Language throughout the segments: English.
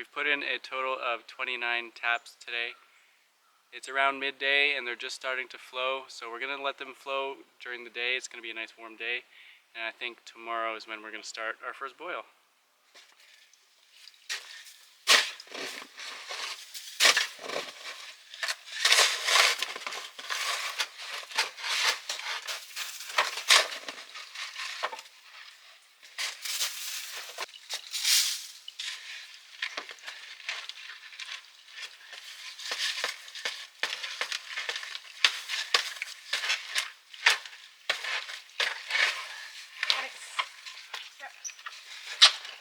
We've put in a total of 29 taps today. It's around midday and they're just starting to flow, so we're going to let them flow during the day. It's going to be a nice warm day, and I think tomorrow is when we're going to start our first boil.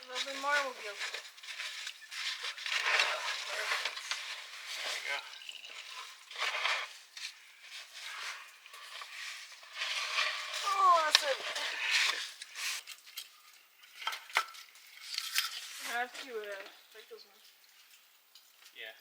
A little bit more will be okay. There we go. Oh, that's it. I have to break those ones. Yeah.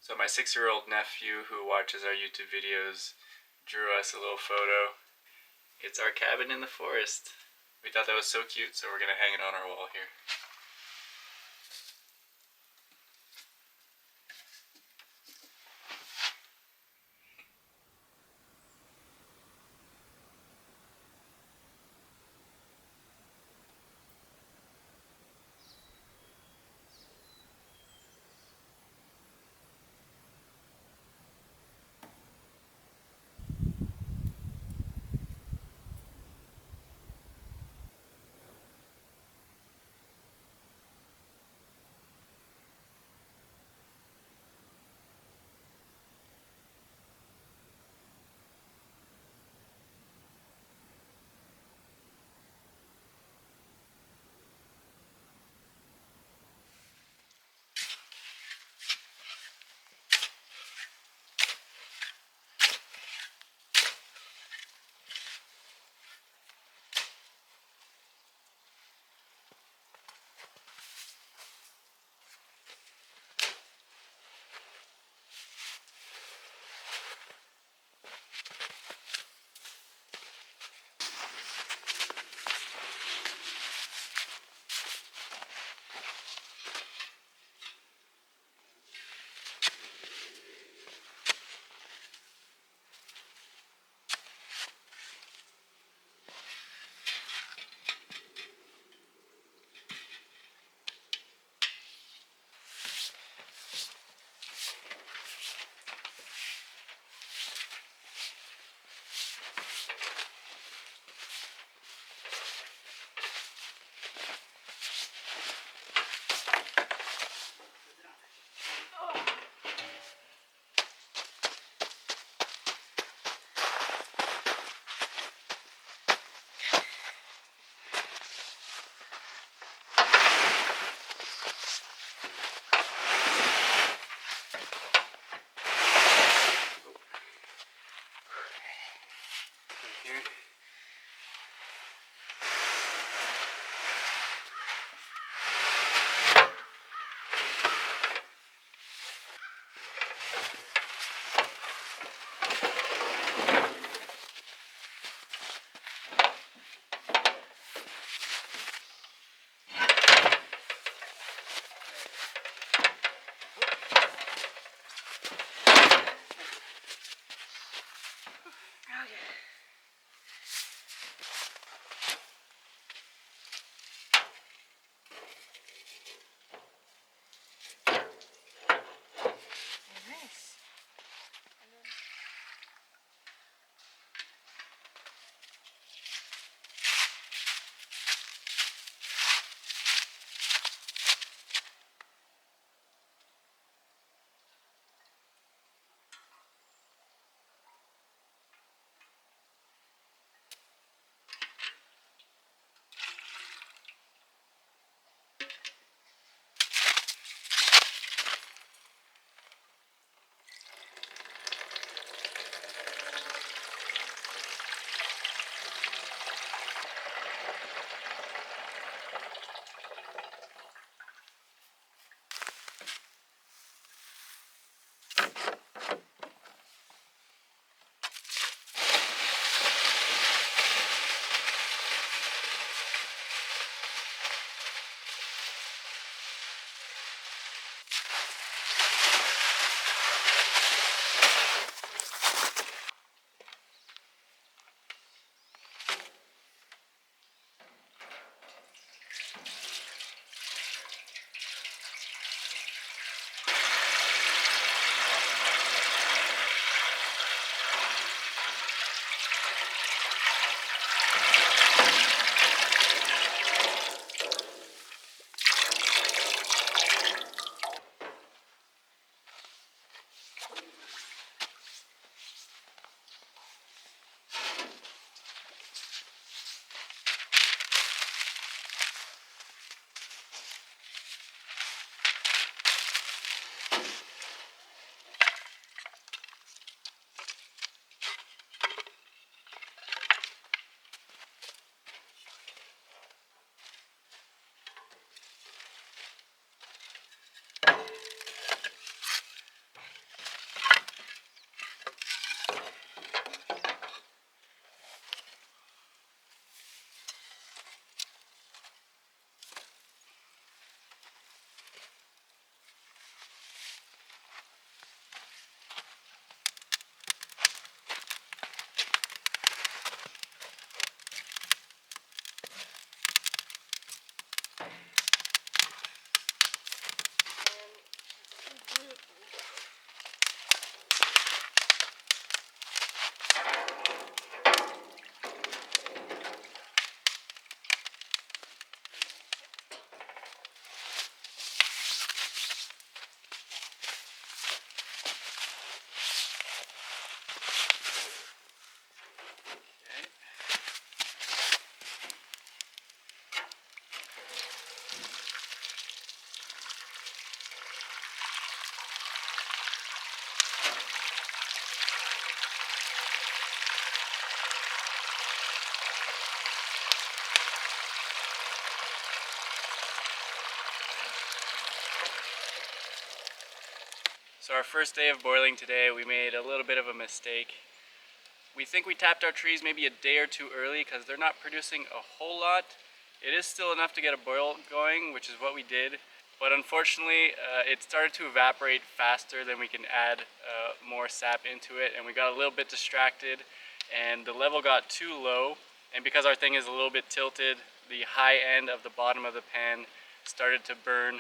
So my 6-year-old nephew who watches our YouTube videos drew us a little photo. It's our cabin in the forest. We thought that was so cute, so we're going to hang it on our wall here. So our first day of boiling today, we made a little bit of a mistake. We think we tapped our trees maybe a day or two early because they're not producing a whole lot. It is still enough to get a boil going, which is what we did. But unfortunately, it started to evaporate faster than we can add more sap into it, and we got a little bit distracted, and the level got too low. And because our thing is a little bit tilted, the high end of the bottom of the pan started to burn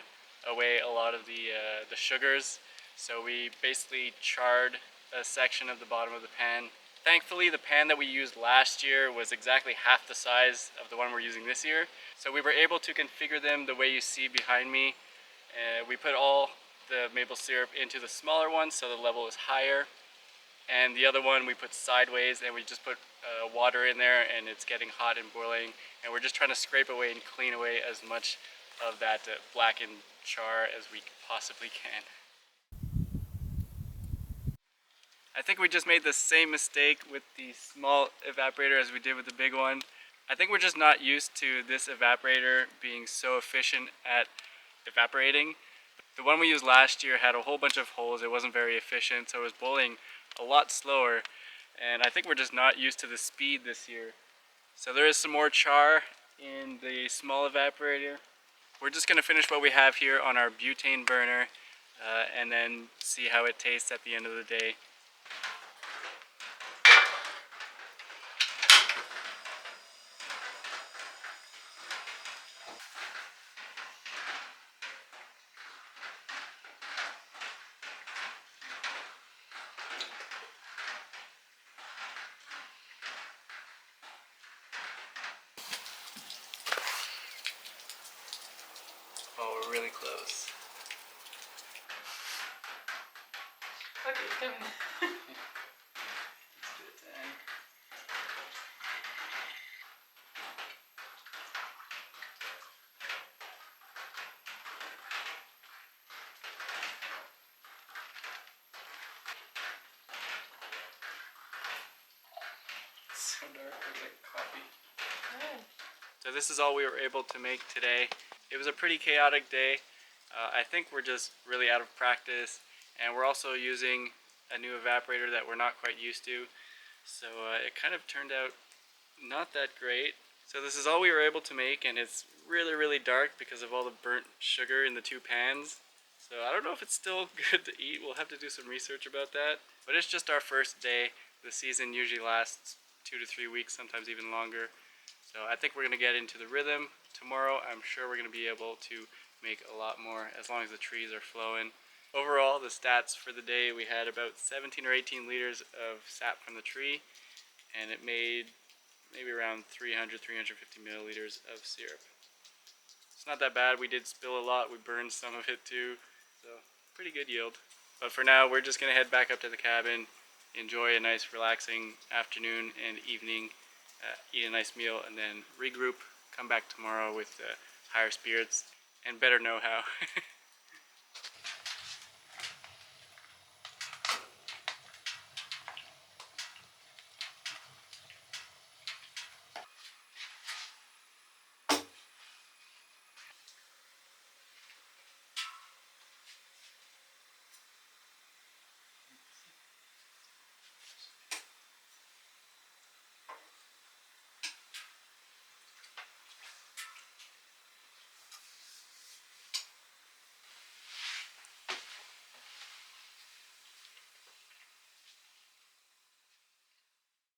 away a lot of the sugars. So we basically charred a section of the bottom of the pan. Thankfully, the pan that we used last year was exactly half the size of the one we're using this year. So we were able to configure them the way you see behind me. We put all the maple syrup into the smaller one so the level is higher. And the other one we put sideways, and we just put water in there, and it's getting hot and boiling. And we're just trying to scrape away and clean away as much of that blackened char as we possibly can. I think we just made the same mistake with the small evaporator as we did with the big one. I think we're just not used to this evaporator being so efficient at evaporating. The one we used last year had a whole bunch of holes. It wasn't very efficient, so it was boiling a lot slower. And I think we're just not used to the speed this year. So there is some more char in the small evaporator. We're just going to finish what we have here on our butane burner and then see how it tastes at the end of the day. Oh, we're really close. Okay, it's coming. Let's do it then. So dark, it's like coffee. Good. So this is all we were able to make today. It was a pretty chaotic day. I think we're just really out of practice, and we're also using a new evaporator that we're not quite used to. So it kind of turned out not that great. So this is all we were able to make, and it's really dark because of all the burnt sugar in the two pans. So I don't know if it's still good to eat. We'll have to do some research about that. But it's just our first day. The season usually lasts 2 to 3 weeks, sometimes even longer. So I think we're going to get into the rhythm. Tomorrow I'm sure we're going to be able to make a lot more as long as the trees are flowing. Overall, the stats for the day, we had about 17 or 18 liters of sap from the tree, and it made maybe around 300, 350 milliliters of syrup. It's not that bad. We did spill a lot. We burned some of it too, so pretty good yield. But for now, we're just going to head back up to the cabin, enjoy a nice relaxing afternoon and evening, eat a nice meal, and then regroup, come back tomorrow with higher spirits and better know-how.